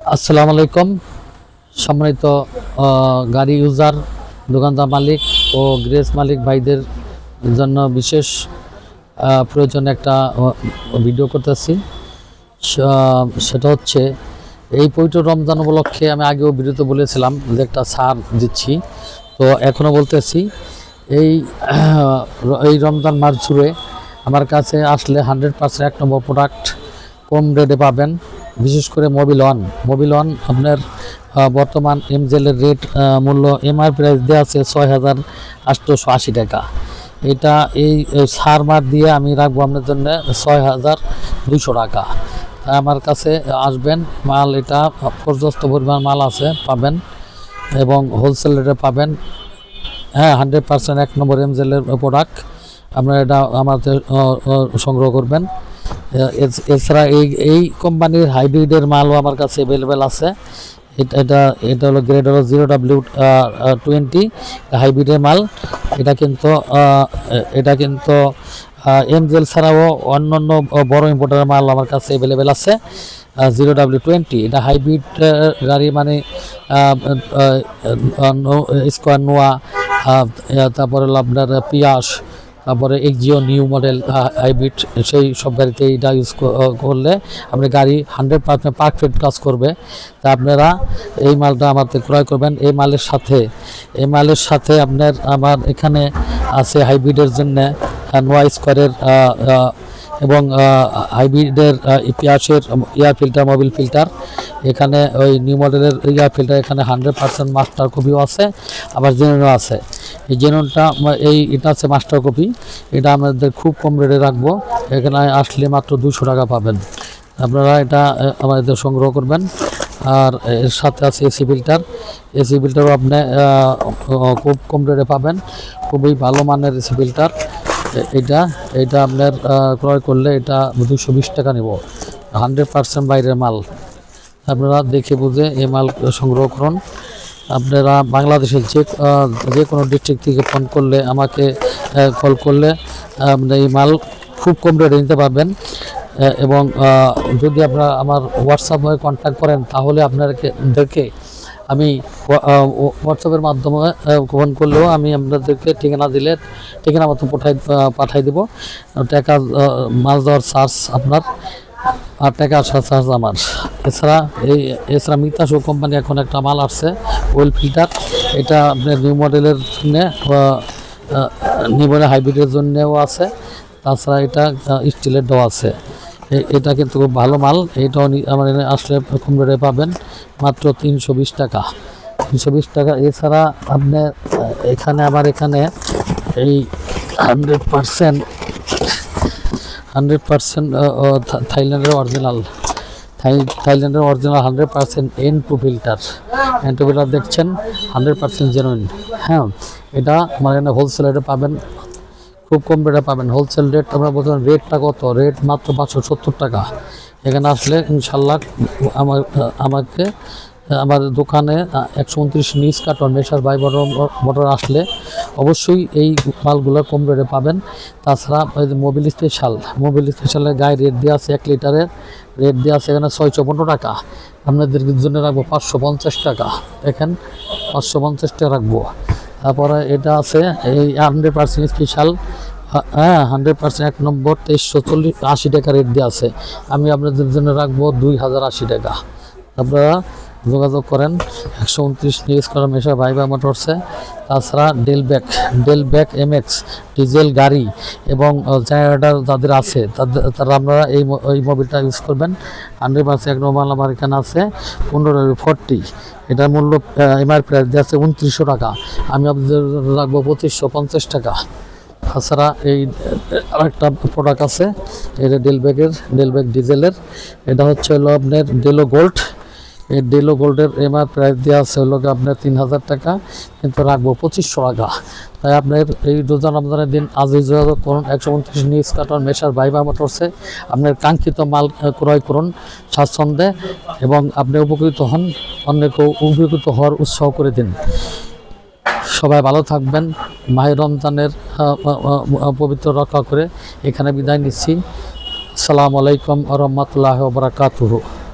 আসসালামু আলাইকুম। সম্মানিত গাড়ি ইউজার, দোকানদার মালিক ও গ্যারেজ মালিক ভাইদের জন্য বিশেষ প্রয়োজনে একটা ভিডিও করতেছি। সেটা হচ্ছে এই পবিত্র রমজান উপলক্ষে আমি আগেও ভিডিওতে বলেছিলাম যে একটা ছাড় দিচ্ছি, তো এখনও বলতেছি। এই রমজান মাস জুড়ে আমার কাছে আসলে 100% এক নম্বর প্রোডাক্ট কম রেটে পাবেন। বিশেষ করে মোবিল ওয়ান আপনার বর্তমান এমজেলের রেট মূল্য এমআর প্রাইস দেওয়া আছে 6,880 টাকা। এটা এই সার মার দিয়ে আমি রাখবো আপনার জন্য 6,200 টাকা। তাই আমার কাছে আসবেন, মাল এটা পর্যাপ্ত পরিমাণ মাল আছে পাবেন এবং হোলসেল রেটে পাবেন। হ্যাঁ, 100% এক নম্বর এমজেলের প্রোডাক্ট। আপনারা এটা আমাদের সংগ্রহ করবেন। এছাড়া এই কোম্পানির হাইব্রিডের মালও আমার কাছে অ্যাভেলেবেল আছে। এটা হলো গ্রেড হলো 0W20 হাইব্রিডের মাল। এটা কিন্তু এমজেল ছাড়াও অন্যান্য বড় ইম্পোর্টারের মাল আমার কাছে অ্যাভেলেবেল আছে। 0W20 এটা হাইব্রিড গাড়ি, মানে স্কোয়ার নোয়া, তারপরে হলো আপনার পিয়াস, তারপরে এক্সিও নিউ মডেল হাইব্রিড, সেই সব গাড়িতে এটা ইউজ করলে আপনার গাড়ি 100% পারফেক্ট কাজ করবে। তা আপনারা এই মালটা আমাদের ক্রয় করবেন। এই মালের সাথে আমার এখানে আছে হাইব্রিডের জন্য নোয়া স্কোয়ারের এবং হাইব্রিডের পিয়াসের এয়ার ফিল্টার, মোবিল ফিল্টার। এখানে ওই নিউ মডেলের এয়ার ফিল্টার এখানে 100% মাস্টার কপিও আছে, আবার জেনুইনও আছে। এই জেনুইনটা এটা আছে মাস্টার কপি। এটা আমাদের খুব কম রেটে রাখবো। এখানে আসলে মাত্র 200 টাকা পাবেন। আপনারা এটা আমাদের সংগ্রহ করবেন। আর এর সাথে আছে এসি ফিল্টারও আপনি খুব কম রেটে পাবেন। খুবই ভালো মানের এসি ফিল্টার। এটা আপনার ক্রয় করলে এটা 220 টাকা নেব। 100% বাইরের মাল। আপনারা দেখে বুঝে এই মাল সংগ্রহ করুন। আপনারা বাংলাদেশের যে কোনো ডিস্ট্রিক্ট থেকে ফোন করলে, আমাকে কল করলে এই মাল খুব কম রেটে নিতে পারবেন। এবং যদি আপনারা আমার হোয়াটসঅ্যাপ হয়ে কন্ট্যাক্ট করেন, তাহলে আপনাদেরকে আমি হোয়াটসঅ্যাপের মাধ্যমে ফোন করলেও আমি আপনাদেরকে ঠিকানা মতো পাঠাই দেবো। টাকা মাল দেওয়ার চার্জ আপনার, আর টাকা আসার চার্জ আমার। এছাড়া মিতাশো কোম্পানি এখন একটা মাল আসছে ওয়েল ফিল্টার। এটা আপনার নিউ মডেলের জন্য, নিউ মডেল হাইব্রিডের জন্যও আছে। তাছাড়া এটা স্টিলেরটাও আছে। এটা কিন্তু খুব ভালো মাল। এটাও আমার আসলে কম রেটে পাবেন, মাত্র 320 টাকা। 320 টাকা। এছাড়া আপনার এখানে এই 100% থাইল্যান্ডের অরিজিনাল 100% N2 ফিল্টার দেখছেন, 100% জেনুইন। হ্যাঁ, এটা আমার এখানে হোলসেল রেটে পাবেন, খুব কম রেটে পাবেন। হোলসেল রেট আমরা বলতে রেটটা কত, রেট মাত্র 570 টাকা। এখানে আসলে ইনশাল্লাহ আমাকে আমাদের দোকানে 129 নিউজ কার্টন মেসার বাই মোটর আসলে অবশ্যই এই মালগুলো কম রেটে পাবেন। তাছাড়া মোবিল স্পেশালের গায়ে রেট দেওয়া আছে, 1 লিটারের রেট দেওয়া আছে এখানে 615 টাকা। আপনাদের জন্য রাখবো 550 টাকা। দেখেন, 550 টাকা রাখবো। তারপরে এটা আছে এই 100% স্পেশাল, 100% এক নম্বর 2380 টাকা রেট দেওয়া আছে। আমি আপনাদের জন্য রাখবো 2080 টাকা। আপনারা যোগাযোগ করেন। 129 নিউজ করা মেশা ভাইবা মোটরসে। তাছাড়া ডেলব্যাক MX ডিজেল গাড়ি এবং জেনারেটর যাদের আছে তারা আপনারা এই মোবিলটা ইউজ করবেন। 100% এক নম্বর আমার এখানে আছে 1540। এটার মূল্য এমআর প্রাইস দিয়ে আছে 2900 টাকা। আমি আপনাদের রাখবো 2550 টাকা। তাছাড়া এই আরেকটা প্রোডাক্ট আছে, এটা ডেলব্যাক ডিজেলের। এটা হচ্ছে হলো আপনার ডেলো গোল্ডের এমআর প্রাইস দেওয়া আছে হলো আপনার 3000 টাকা, কিন্তু রাখবো 2500 টাকা। তাই আপনার এই রোজান রমজানের দিন আজই যোগাযোগ করুন। 129 নিউজ কার্টন মেসার ভাইবা মোটরসে আপনার কাঙ্ক্ষিত মাল ক্রয় করুন স্বাচ্ছন্দ্যে, এবং আপনি উপকৃত হন, অন্যকেও উপকৃত হওয়ার উৎসাহ করে দিন। সবাই ভালো থাকবেন। মাহে রমজানের পবিত্র রক্ষা করে এখানে বিদায় নিচ্ছি। আসসালামু আলাইকুম ওয়া রাহমাতুল্লাহি ওয়া বারাকাতুহু।